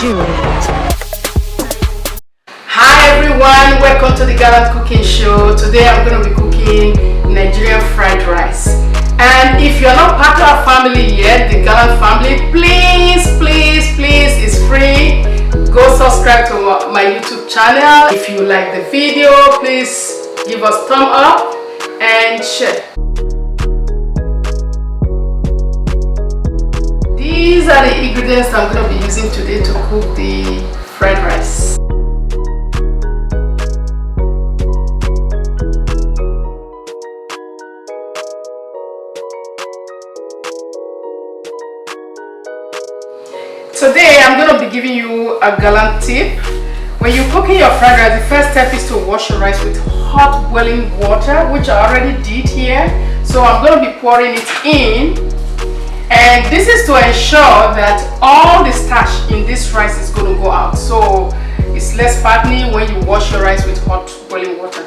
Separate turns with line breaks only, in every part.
Nigerian.
Hi everyone, welcome to the Gallant Cooking Show. Today I'm going to be cooking Nigerian fried rice. And if you're not part of our family yet, the Gallant family, please, it's free. Go subscribe to my YouTube channel. If you like the video, please give us thumbs up and share. These are the ingredients I'm going to be using today to cook the fried rice. Today I'm going to be giving you a gallant tip. When you're cooking your fried rice, the first step is to wash your rice with hot boiling water, which I already did here. So I'm going to be pouring it in, and this is to ensure that all the starch in this rice is going to go out, so it's less fattening when you wash your rice with hot boiling water.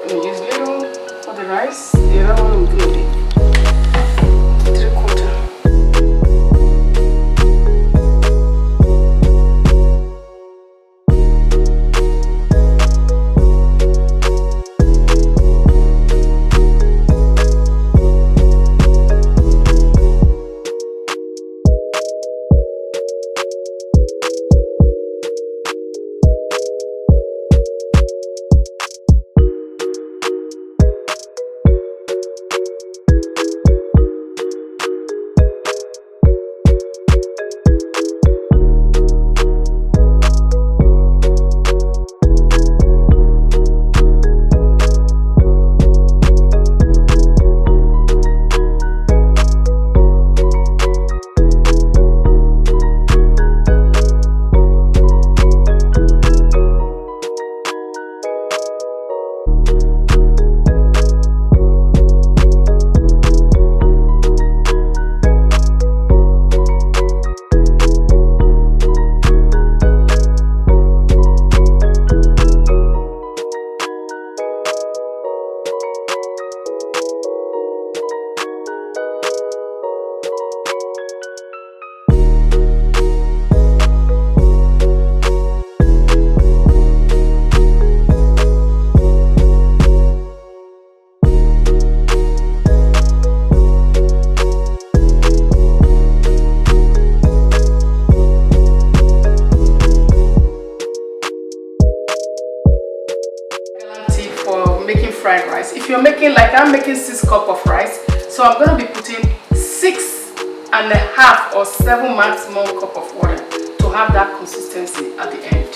Use little for the rice, the other one will do it 3/4. Making fried rice. If you're making, like I'm making 6 cups of rice, so I'm going to be putting 6.5 or 7 maximum cup of water to have that consistency at the end.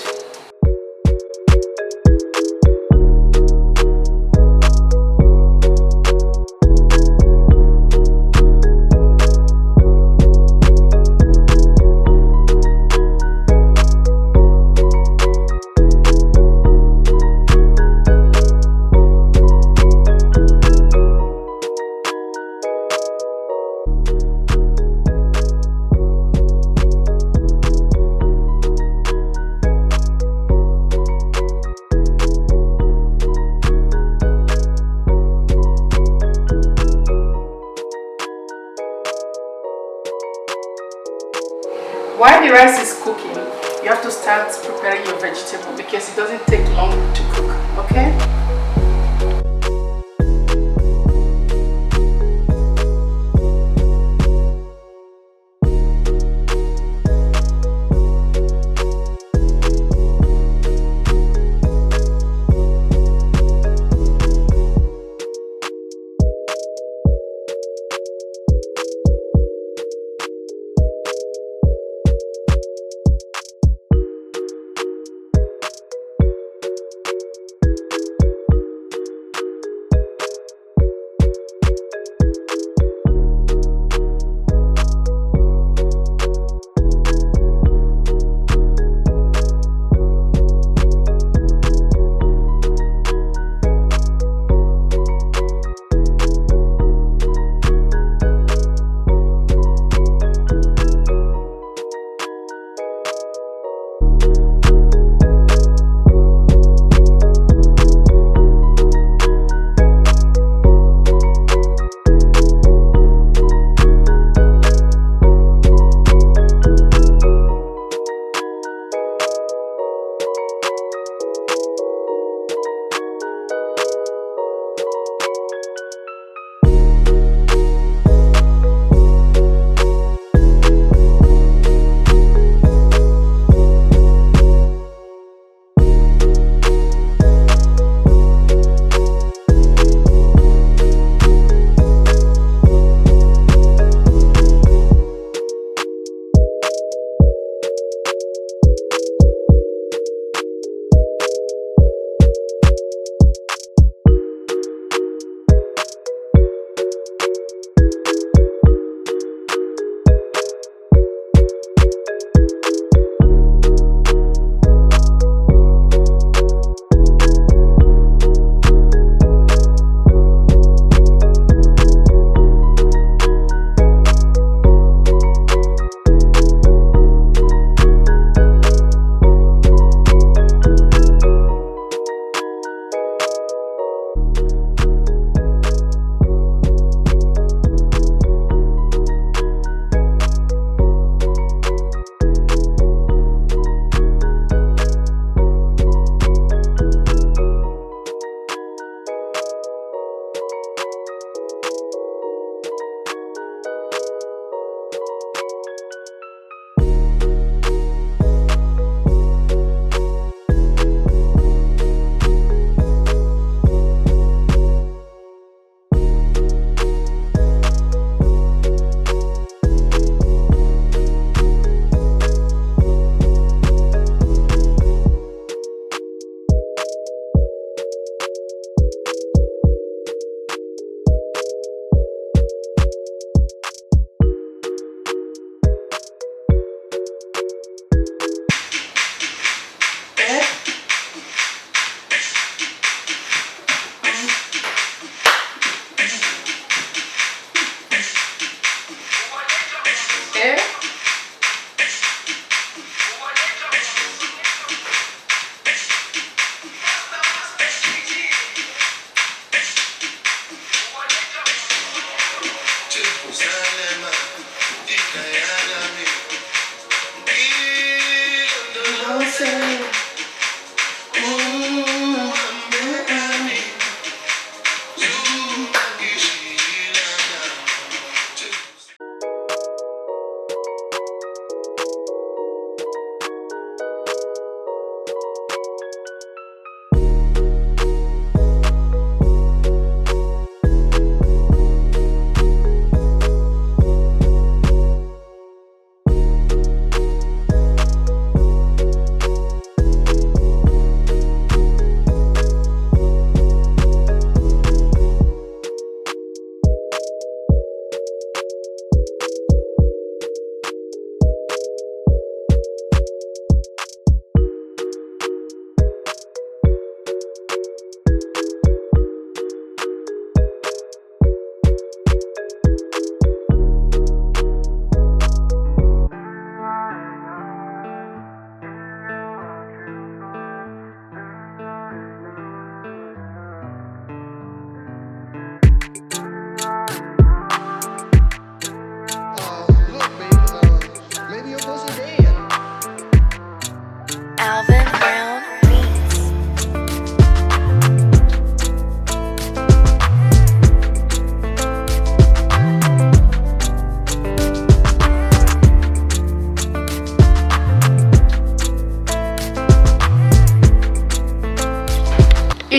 While the rice is cooking, you have to start preparing your vegetable because it doesn't take long to cook, okay?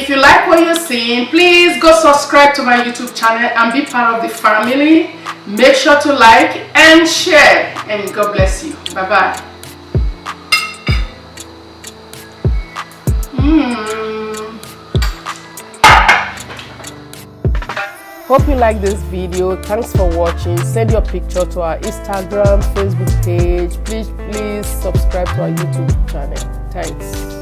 If you like what you're seeing, please go subscribe to my YouTube channel and be part of the family. Make sure to like and share, and God bless you. Bye bye. Hope you like this video. Thanks for watching. Send your picture to our Instagram, Facebook page. Please subscribe to our YouTube channel. Thanks.